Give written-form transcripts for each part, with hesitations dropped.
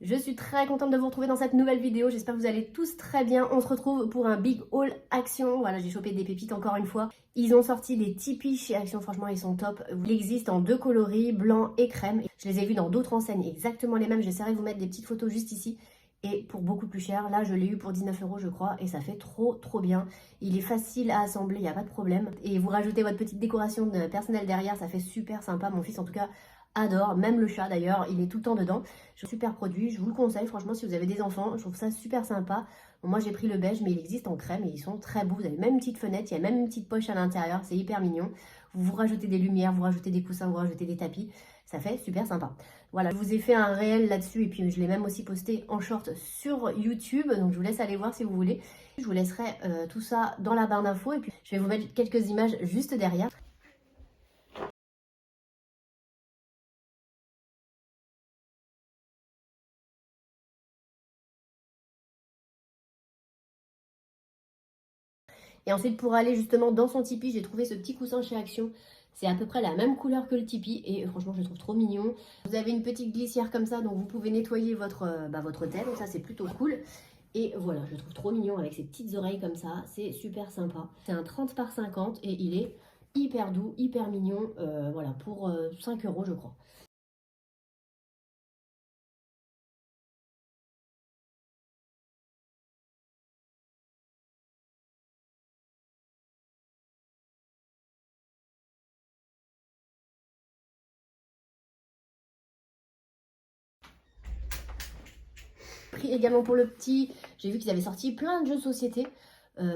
Je suis très contente de vous retrouver dans cette nouvelle vidéo, j'espère que vous allez tous très bien. On se retrouve pour un big haul Action. Voilà, j'ai chopé des pépites encore une fois. Ils ont sorti des tipis chez Action, franchement ils sont top. Il existe en deux coloris, blanc et crème. Je les ai vus dans d'autres enseignes exactement les mêmes, j'essaierai de vous mettre des petites photos juste ici. Et pour beaucoup plus cher, là je l'ai eu pour 19 € je crois, et ça fait trop bien. Il est facile à assembler, il n'y a pas de problème. Et vous rajoutez votre petite décoration personnelle derrière, ça fait super sympa. Mon fils en tout cas adore, même le chat d'ailleurs, il est tout le temps dedans. Super produit, je vous le conseille franchement si vous avez des enfants, je trouve ça super sympa. Bon, moi j'ai pris le beige mais il existe en crème et ils sont très beaux. Vous avez même une petite fenêtre, il y a même une petite poche à l'intérieur, c'est hyper mignon. Vous rajoutez des lumières, vous rajoutez des coussins, vous rajoutez des tapis, ça fait super sympa. Voilà, je vous ai fait un réel là-dessus et puis je l'ai même aussi posté en short sur YouTube, donc je vous laisse aller voir si vous voulez. Je vous laisserai tout ça dans la barre d'infos et puis je vais vous mettre quelques images juste derrière. Et ensuite, pour aller justement dans son tipi, j'ai trouvé ce petit coussin chez Action. C'est à peu près la même couleur que le tipi et franchement, je le trouve trop mignon. Vous avez une petite glissière comme ça, donc vous pouvez nettoyer votre thé, donc ça, c'est plutôt cool. Et voilà, je le trouve trop mignon avec ses petites oreilles comme ça, c'est super sympa. C'est un 30 par 50 et il est hyper doux, hyper mignon, voilà, pour 5 € je crois. Pris également pour le petit, j'ai vu qu'ils avaient sorti plein de jeux de société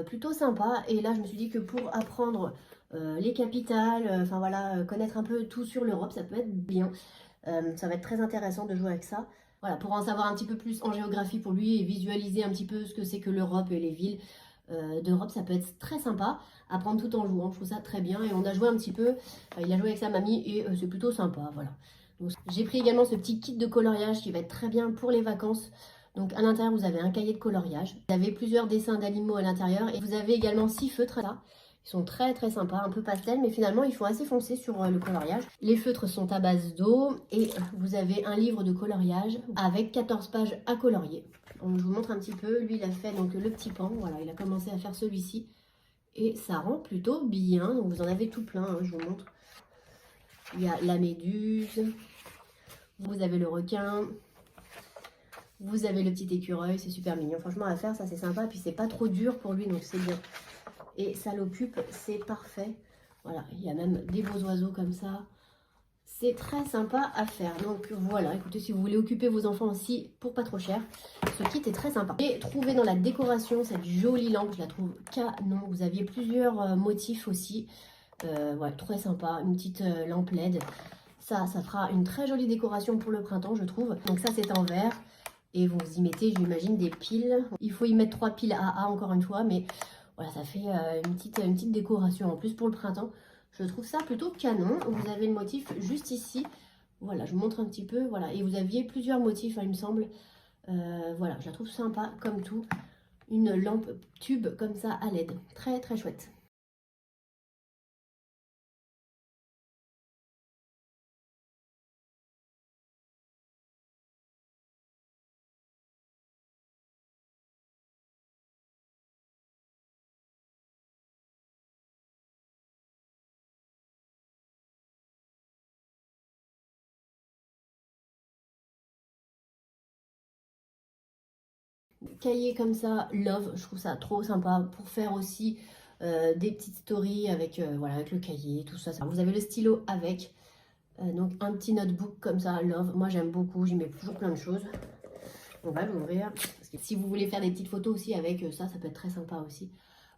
plutôt sympa. Et là, je me suis dit que pour apprendre les capitales, enfin voilà, connaître un peu tout sur l'Europe, ça peut être bien. Ça va être très intéressant de jouer avec ça. Voilà, pour en savoir un petit peu plus en géographie pour lui et visualiser un petit peu ce que c'est que l'Europe et les villes d'Europe, ça peut être très sympa. Apprendre tout en jouant, je trouve ça très bien. Et on a joué un petit peu, il a joué avec sa mamie et c'est plutôt sympa, voilà. J'ai pris également ce petit kit de coloriage qui va être très bien pour les vacances. Donc à l'intérieur, vous avez un cahier de coloriage. Vous avez plusieurs dessins d'animaux à l'intérieur. Et vous avez également 6 feutres là. Ils sont très sympas, un peu pastel, mais finalement ils font assez foncé sur le coloriage. Les feutres sont à base d'eau et vous avez un livre de coloriage avec 14 pages à colorier. Donc, je vous montre un petit peu. Lui, il a fait donc le petit pan. Voilà, il a commencé à faire celui-ci. Et ça rend plutôt bien. Donc vous en avez tout plein, hein, je vous montre. Il y a la méduse. Vous avez le requin. Vous avez le petit écureuil, c'est super mignon. Franchement, à faire, ça c'est sympa. Puis c'est pas trop dur pour lui, donc c'est bien. Et ça l'occupe, c'est parfait. Voilà, il y a même des beaux oiseaux comme ça. C'est très sympa à faire. Donc voilà, écoutez, si vous voulez occuper vos enfants aussi pour pas trop cher, ce kit est très sympa. Et trouvé dans la décoration cette jolie lampe, je la trouve canon. Vous aviez plusieurs motifs aussi. Ouais, très sympa. Une petite lampe LED. Ça fera une très jolie décoration pour le printemps, je trouve. Donc ça, c'est en verre. Et vous y mettez, j'imagine, des piles. Il faut y mettre 3 piles AA encore une fois, mais voilà, ça fait une petite décoration en plus pour le printemps. Je trouve ça plutôt canon. Vous avez le motif juste ici. Voilà, je vous montre un petit peu. Voilà, et vous aviez plusieurs motifs, il me semble. Voilà, je la trouve sympa comme tout. Une lampe tube comme ça à LED. Très chouette. Cahier comme ça, love, je trouve ça trop sympa pour faire aussi des petites stories avec, voilà, avec le cahier, tout ça. Vous avez le stylo avec, donc un petit notebook comme ça, love. Moi j'aime beaucoup, j'y mets toujours plein de choses. On va l'ouvrir. Parce que si vous voulez faire des petites photos aussi avec ça, ça peut être très sympa aussi.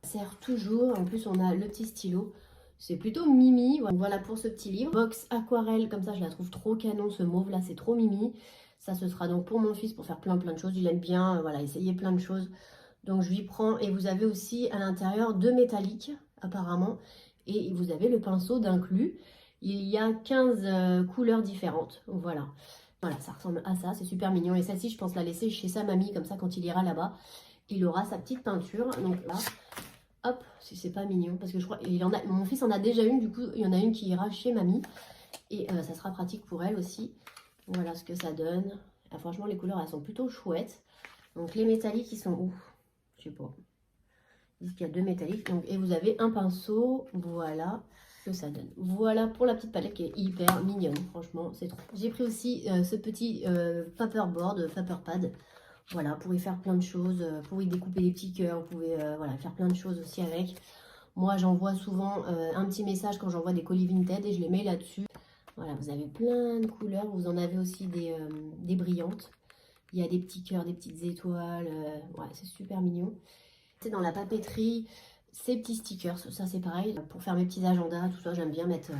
Ça sert toujours. En plus, on a le petit stylo. C'est plutôt mimi. Voilà pour ce petit livre. Box aquarelle, comme ça, je la trouve trop canon. Ce mauve là, c'est trop mimi. Ça, ce sera donc pour mon fils pour faire plein de choses. Il aime bien, voilà, essayer plein de choses. Donc, je lui prends. Et vous avez aussi à l'intérieur 2 métalliques, apparemment. Et vous avez le pinceau d'inclus. Il y a 15 couleurs différentes. Voilà. Voilà, ça ressemble à ça, c'est super mignon. Et celle-ci, je pense la laisser chez sa mamie, comme ça, quand il ira là-bas, il aura sa petite peinture. Donc là, hop, si c'est pas mignon, parce que je crois, mon fils en a déjà une, du coup, il y en a une qui ira chez mamie. Et ça sera pratique pour elle aussi. Voilà ce que ça donne. Ah, franchement, les couleurs, elles sont plutôt chouettes. Donc, les métalliques, ils sont où? Je sais pas. Il y a 2 métalliques. Donc, et vous avez un pinceau. Voilà ce que ça donne. Voilà pour la petite palette qui est hyper mignonne. Franchement, c'est trop. J'ai pris aussi ce petit paperboard, paperpad. Voilà, pour y faire plein de choses. Pour y découper des petits cœurs. Vous pouvez voilà, faire plein de choses aussi avec. Moi, j'envoie souvent un petit message quand j'envoie des colis Vinted et je les mets là-dessus. Voilà, vous avez plein de couleurs. Vous en avez aussi des brillantes. Il y a des petits cœurs, des petites étoiles. Ouais, c'est super mignon. C'est dans la papeterie, ces petits stickers. Ça, c'est pareil. Pour faire mes petits agendas, tout ça, j'aime bien mettre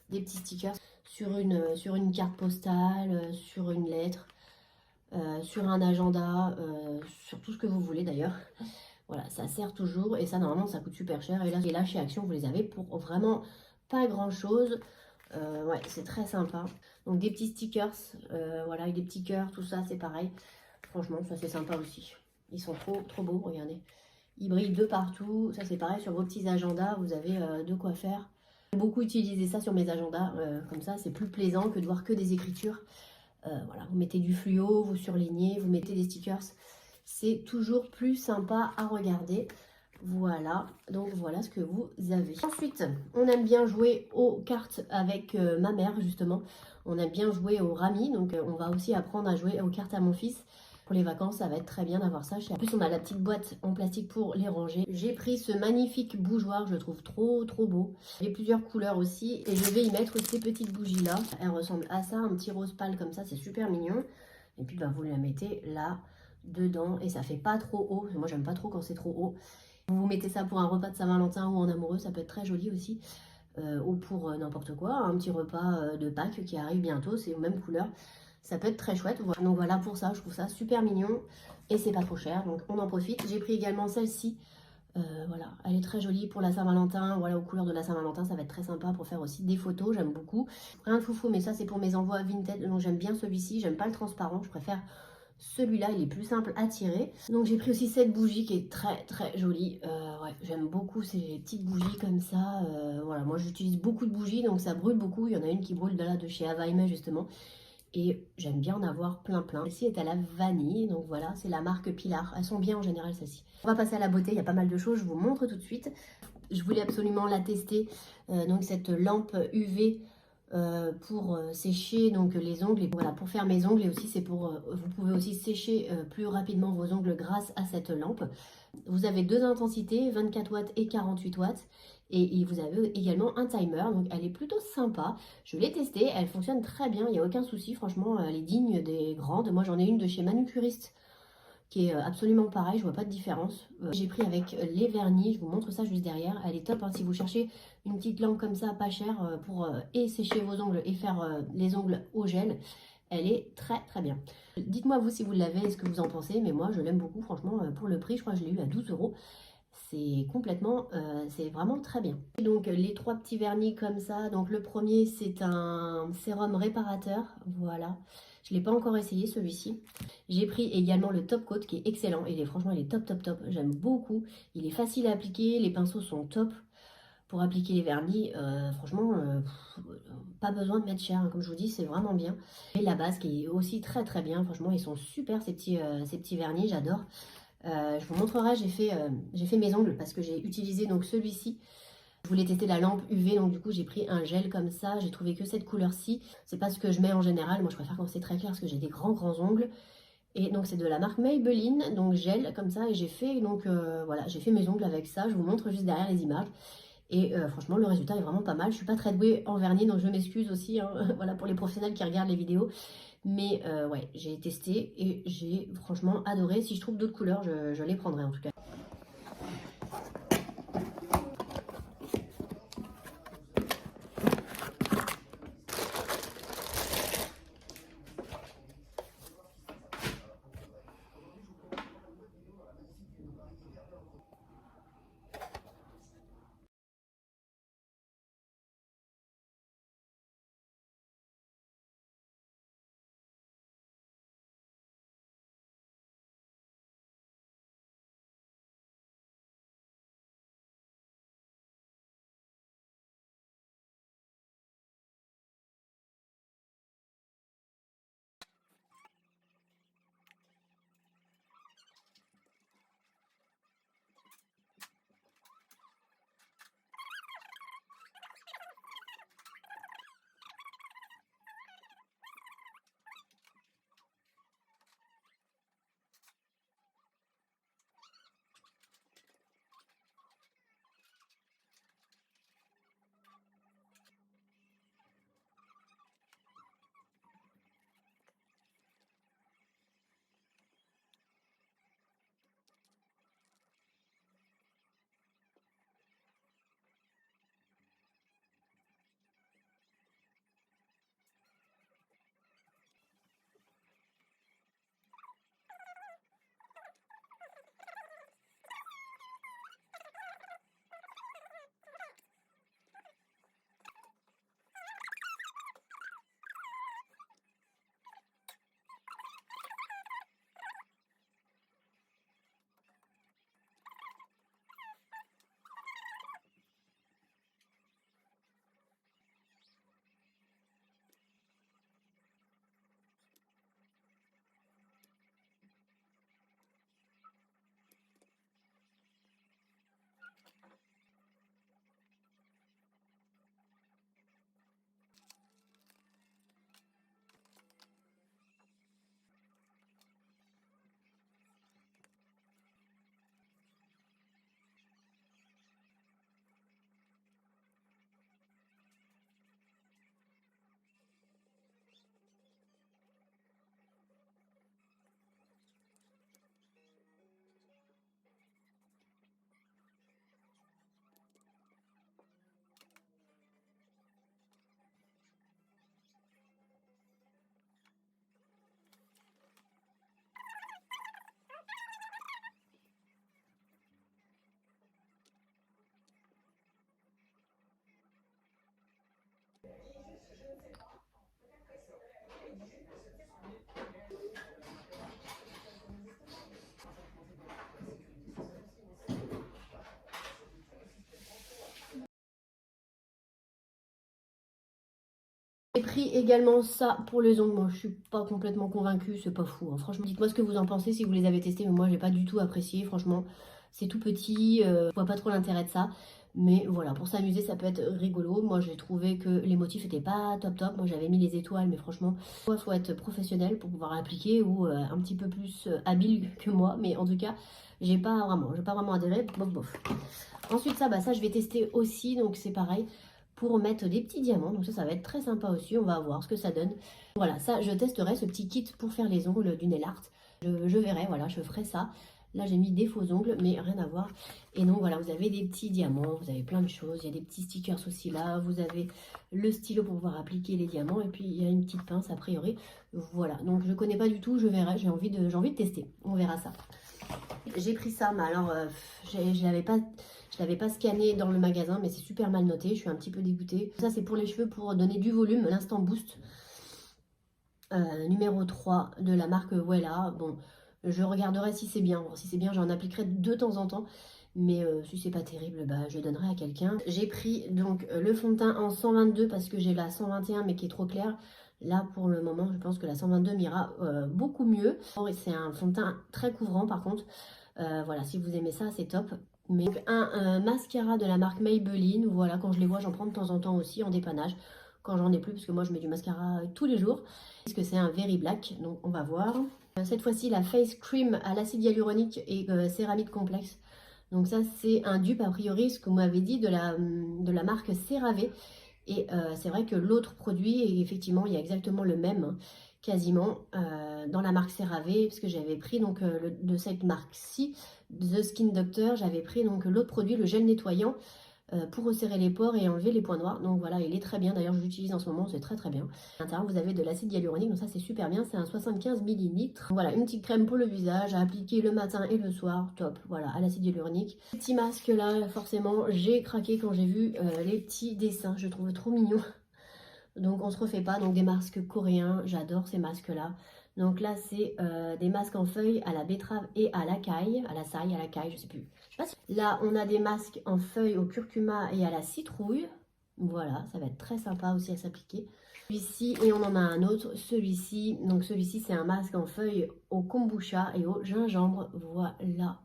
des petits stickers sur une carte postale, sur une lettre, sur un agenda, sur tout ce que vous voulez d'ailleurs. Voilà, ça sert toujours et ça normalement ça coûte super cher. Et là chez Action vous les avez pour vraiment pas grand chose. Ouais, c'est très sympa. Donc des petits stickers, voilà, avec des petits cœurs, tout ça c'est pareil. Franchement, ça c'est sympa aussi. Ils sont trop beaux, regardez. Ils brillent de partout. Ça c'est pareil sur vos petits agendas, vous avez de quoi faire. J'ai beaucoup utilisé ça sur mes agendas, comme ça c'est plus plaisant que de voir que des écritures. Voilà, vous mettez du fluo, vous surlignez, vous mettez des stickers. C'est toujours plus sympa à regarder. Voilà, donc voilà ce que vous avez. Ensuite, on aime bien jouer aux cartes avec ma mère, justement. On aime bien jouer au rami, donc on va aussi apprendre à jouer aux cartes à mon fils. Pour les vacances, ça va être très bien d'avoir ça. En plus, on a la petite boîte en plastique pour les ranger. J'ai pris ce magnifique bougeoir, je le trouve trop beau. J'ai plusieurs couleurs aussi et je vais y mettre ces petites bougies là. Elles ressemblent à ça, un petit rose pâle comme ça, c'est super mignon. Et puis, bah, vous la mettez là, dedans et ça fait pas trop haut. Moi, j'aime pas trop quand c'est trop haut. Vous mettez ça pour un repas de Saint-Valentin ou en amoureux, ça peut être très joli aussi. Ou pour n'importe quoi, un petit repas de Pâques qui arrive bientôt, c'est aux mêmes couleurs. Ça peut être très chouette. Donc voilà pour ça, je trouve ça super mignon et c'est pas trop cher, donc on en profite. J'ai pris également celle-ci. Voilà, elle est très jolie pour la Saint-Valentin. Voilà, aux couleurs de la Saint-Valentin, ça va être très sympa pour faire aussi des photos. J'aime beaucoup. Un foufou, mais ça c'est pour mes envois Vinted. Donc j'aime bien celui-ci. J'aime pas le transparent. Je préfère celui-là, il est plus simple à tirer. Donc j'ai pris aussi cette bougie qui est très jolie. Ouais, j'aime beaucoup ces petites bougies comme ça. Voilà, moi j'utilise beaucoup de bougies, donc ça brûle beaucoup. Il y en a une qui brûle de chez Avaime justement. Et j'aime bien en avoir plein. Celle-ci est à la vanille, donc voilà, c'est la marque Pilar. Elles sont bien en général celles-ci. On va passer à la beauté, il y a pas mal de choses, je vous montre tout de suite. Je voulais absolument la tester, donc cette lampe UV pour sécher donc les ongles. Et voilà, pour faire mes ongles et aussi c'est pour, vous pouvez aussi sécher plus rapidement vos ongles grâce à cette lampe. Vous avez 2 intensités, 24 watts et 48 watts. Et vous avez également un timer, donc elle est plutôt sympa. Je l'ai testée, elle fonctionne très bien, il n'y a aucun souci, franchement, elle est digne des grandes. Moi j'en ai une de chez Manucuriste qui est absolument pareil, je vois pas de différence. J'ai pris avec les vernis, je vous montre ça juste derrière, elle est top hein, si vous cherchez une petite lampe comme ça, pas chère, pour et sécher vos ongles et faire les ongles au gel. Elle est très bien. Dites-moi vous si vous l'avez et ce que vous en pensez, mais moi je l'aime beaucoup franchement pour le prix, je crois que je l'ai eu à 12 euros. C'est complètement, c'est vraiment très bien. Et donc les 3 petits vernis comme ça, donc le premier c'est un sérum réparateur, voilà. Je ne l'ai pas encore essayé celui-ci. J'ai pris également le top coat qui est excellent, franchement il est top, j'aime beaucoup. Il est facile à appliquer, les pinceaux sont top. Pour appliquer les vernis, franchement, pas besoin de mettre cher, hein, comme je vous dis, c'est vraiment bien. Et la base qui est aussi très bien, franchement, ils sont super ces petits vernis, j'adore. Je vous montrerai, j'ai fait mes ongles parce que j'ai utilisé donc celui-ci. Je voulais tester la lampe UV, donc du coup j'ai pris un gel comme ça, j'ai trouvé que cette couleur-ci. C'est pas ce que je mets en général, moi je préfère quand c'est très clair parce que j'ai des grands ongles. Et donc c'est de la marque Maybelline, donc gel comme ça, et j'ai fait donc voilà, j'ai fait mes ongles avec ça, je vous montre juste derrière les images. Et franchement, le résultat est vraiment pas mal. Je suis pas très douée en vernis, donc je m'excuse aussi, hein, voilà, pour les professionnels qui regardent les vidéos. Mais ouais, j'ai testé et j'ai franchement adoré. Si je trouve d'autres couleurs, je les prendrai en tout cas. J'ai pris également ça pour les ongles. Moi, je suis pas complètement convaincue, c'est pas fou, hein. Franchement, dites-moi ce que vous en pensez si vous les avez testés, mais moi, j'ai pas du tout apprécié. Franchement, c'est tout petit, je vois pas trop l'intérêt de ça. Mais voilà, pour s'amuser, ça peut être rigolo. Moi, j'ai trouvé que les motifs étaient pas top top. Moi, j'avais mis les étoiles, mais franchement, il faut être professionnel pour pouvoir appliquer ou un petit peu plus habile que moi. Mais en tout cas, j'ai pas vraiment adhéré. Bof, bof. Ensuite, ça, je vais tester aussi. Donc, c'est pareil pour mettre des petits diamants. Donc, ça va être très sympa aussi. On va voir ce que ça donne. Voilà, ça, je testerai ce petit kit pour faire les ongles du nail art. Je verrai, voilà, je ferai ça. Là, j'ai mis des faux ongles, mais rien à voir. Et donc, voilà, vous avez des petits diamants, vous avez plein de choses. Il y a des petits stickers aussi là. Vous avez le stylo pour pouvoir appliquer les diamants. Et puis, il y a une petite pince, a priori. Voilà, donc je connais pas du tout. Je verrai, j'ai envie de tester. On verra ça. J'ai pris ça, mais alors, je l'avais pas scanné dans le magasin, mais c'est super mal noté. Je suis un petit peu dégoûtée. Ça, c'est pour les cheveux, pour donner du volume. L'Instant Boost. Numéro 3 de la marque Wella. Bon, je regarderai si c'est bien. Si c'est bien, j'en appliquerai de temps en temps. Mais si c'est pas terrible, bah, je donnerai à quelqu'un. J'ai pris donc le fond de teint en 122 parce que j'ai la 121 mais qui est trop claire. Là, pour le moment, je pense que la 122 m'ira beaucoup mieux. C'est un fond de teint très couvrant par contre. Voilà, si vous aimez ça, c'est top. Mais un mascara de la marque Maybelline. Voilà, quand je les vois, j'en prends de temps en temps aussi en dépannage. Quand j'en ai plus, parce que moi, je mets du mascara tous les jours. Est-ce que c'est un Very Black? Donc, on va voir. Cette fois-ci, la Face Cream à l'acide hyaluronique et céramique complexe. Donc ça, c'est un dupe, a priori, ce que vous m'avez dit, de la marque CeraVe. Et c'est vrai que l'autre produit, et effectivement, il y a exactement le même, hein, quasiment, dans la marque CeraVe, parce que j'avais pris donc de cette marque-ci, The Skin Doctor, j'avais pris donc l'autre produit, le gel nettoyant, pour resserrer les pores et enlever les points noirs. Donc voilà, il est très bien. D'ailleurs, je l'utilise en ce moment, c'est très très bien. À l'intérieur, vous avez de l'acide hyaluronique, donc ça c'est super bien. C'est un 75 millilitres. Voilà, une petite crème pour le visage à appliquer le matin et le soir. Top, voilà, à l'acide hyaluronique. Petit masque là, forcément, j'ai craqué quand j'ai vu les petits dessins. Je trouve trop mignon. Donc on se refait pas. Donc des masques coréens, j'adore ces masques là. Donc là, c'est des masques en feuilles à la betterave et à l'acaille, à la saille, à l'acaille, je sais plus. Je sais pas si... Là, on a des masques en feuilles au curcuma et à la citrouille. Voilà, ça va être très sympa aussi à s'appliquer. Celui-ci, et on en a un autre, celui-ci. Donc celui-ci, c'est un masque en feuilles au kombucha et au gingembre. Voilà,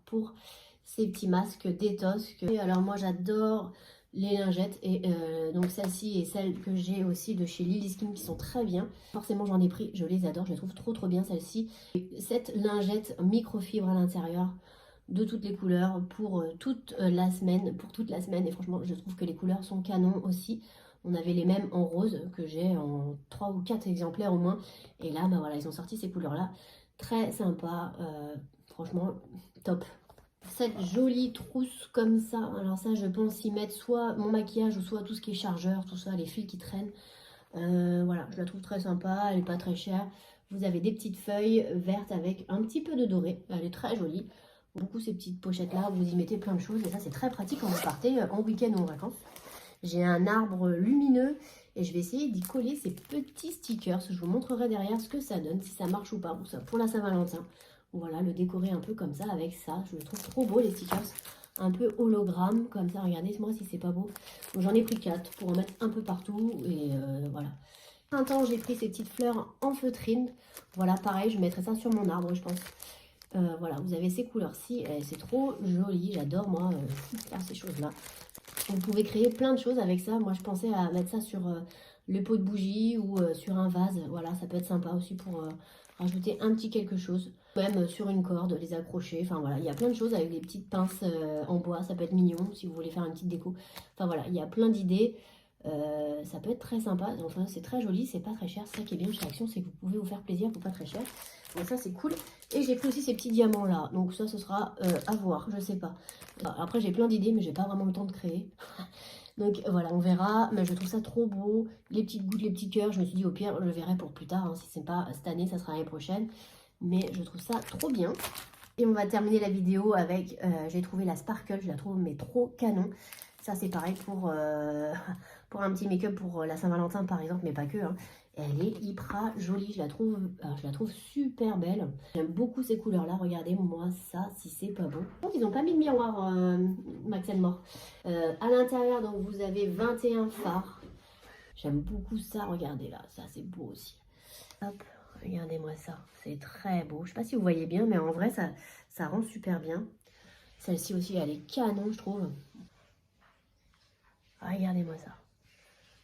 pour ces petits masques détox. Et alors moi, j'adore les lingettes et donc celle-ci et celle que j'ai aussi de chez Lily Skin qui sont très bien. Forcément j'en ai pris, je les adore, je les trouve trop bien celle-ci. Cette lingette microfibre à l'intérieur de toutes les couleurs pour toute la semaine, et franchement je trouve que les couleurs sont canon aussi. On avait les mêmes en rose que j'ai en 3 ou 4 exemplaires au moins et là bah voilà, ils ont sorti ces couleurs là, très sympa, franchement top. Cette jolie trousse comme ça, alors ça je pense y mettre soit mon maquillage ou soit tout ce qui est chargeur, tout ça, les fils qui traînent. Voilà, je la trouve très sympa, elle n'est pas très chère. Vous avez des petites feuilles vertes avec un petit peu de doré, elle est très jolie. Beaucoup ces petites pochettes là, vous y mettez plein de choses et ça c'est très pratique quand vous partez en week-end ou en vacances. J'ai un arbre lumineux et je vais essayer d'y coller ces petits stickers. Je vous montrerai derrière ce que ça donne, si ça marche ou pas, ou ça pour la Saint-Valentin. Voilà, le décorer un peu comme ça avec ça. Je le trouve trop beau les stickers. Un peu hologramme comme ça. Regardez-moi si c'est pas beau. Donc j'en ai pris 4 pour en mettre un peu partout. Et voilà. Printemps, j'ai pris ces petites fleurs en feutrine. Voilà, pareil, je mettrai ça sur mon arbre, je pense. Voilà, vous avez ces couleurs-ci. C'est trop joli. J'adore, moi, faire ces choses-là. Vous pouvez créer plein de choses avec ça. Moi, je pensais à mettre ça sur le pot de bougie ou sur un vase. Voilà, ça peut être sympa aussi pour rajouter un petit quelque chose. Même sur une corde, les accrocher. Enfin voilà, il y a plein de choses avec des petites pinces en bois. Ça peut être mignon si vous voulez faire une petite déco. Enfin voilà, il y a plein d'idées. Ça peut être très sympa. Enfin, c'est très joli, c'est pas très cher. C'est ça qui est bien chez Action, c'est que vous pouvez vous faire plaisir pour pas très cher. Donc ça, c'est cool. Et j'ai pris aussi ces petits diamants là. Donc ça, ce sera à voir, je sais pas. Après, j'ai plein d'idées, mais j'ai pas vraiment le temps de créer. Donc voilà, on verra. Mais je trouve ça trop beau. Les petites gouttes, les petits cœurs. Je me suis dit, au pire, je verrai pour plus tard. Hein. Si c'est pas cette année, ça sera l'année prochaine. Mais je trouve ça trop bien. Et on va terminer la vidéo avec, j'ai trouvé la Sparkle, je la trouve mais trop canon. Ça c'est pareil pour, pour un petit make-up pour la Saint-Valentin par exemple, mais pas que. Hein. Elle est hyper jolie, je la trouve super belle. J'aime beaucoup ces couleurs-là, regardez moi ça, si c'est pas beau. Donc ils n'ont pas mis de miroir Max & More. À l'intérieur, donc vous avez 21 fards. J'aime beaucoup ça, regardez là, ça c'est beau aussi. Hop, regardez-moi ça, c'est très beau. Je sais pas si vous voyez bien, mais en vrai, ça rend super bien. Celle-ci aussi, elle est canon, je trouve. Regardez-moi ça.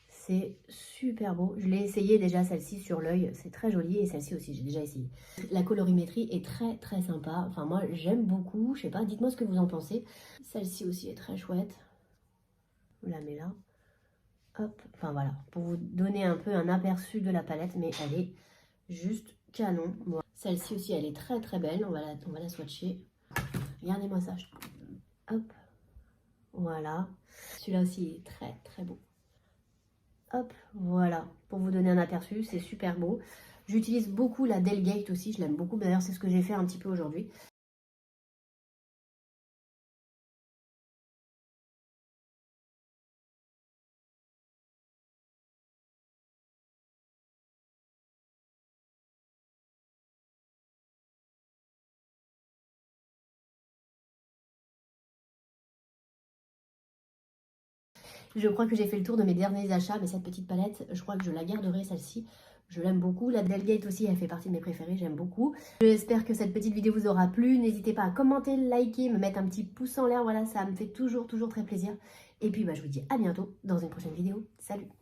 C'est super beau. Je l'ai essayé déjà celle-ci sur l'œil. C'est très joli. Et celle-ci aussi, j'ai déjà essayé. La colorimétrie est très très sympa. Enfin, moi, j'aime beaucoup. Je sais pas, dites-moi ce que vous en pensez. Celle-ci aussi est très chouette. On la met là. Hop. Enfin, voilà. Pour vous donner un peu un aperçu de la palette. Mais elle est juste canon. Bon. Celle-ci aussi, elle est très très belle. On va la swatcher. Regardez-moi ça. Hop. Voilà. Celui-là aussi est très très beau. Hop, voilà, pour vous donner un aperçu, c'est super beau. J'utilise beaucoup la Delgate aussi, je l'aime beaucoup. D'ailleurs, c'est ce que j'ai fait un petit peu aujourd'hui. Je crois que j'ai fait le tour de mes derniers achats, mais cette petite palette, je crois que je la garderai, celle-ci. Je l'aime beaucoup. La Delgate aussi, elle fait partie de mes préférés, j'aime beaucoup. J'espère que cette petite vidéo vous aura plu. N'hésitez pas à commenter, liker, me mettre un petit pouce en l'air. Voilà, ça me fait toujours très plaisir. Et puis, je vous dis à bientôt dans une prochaine vidéo. Salut!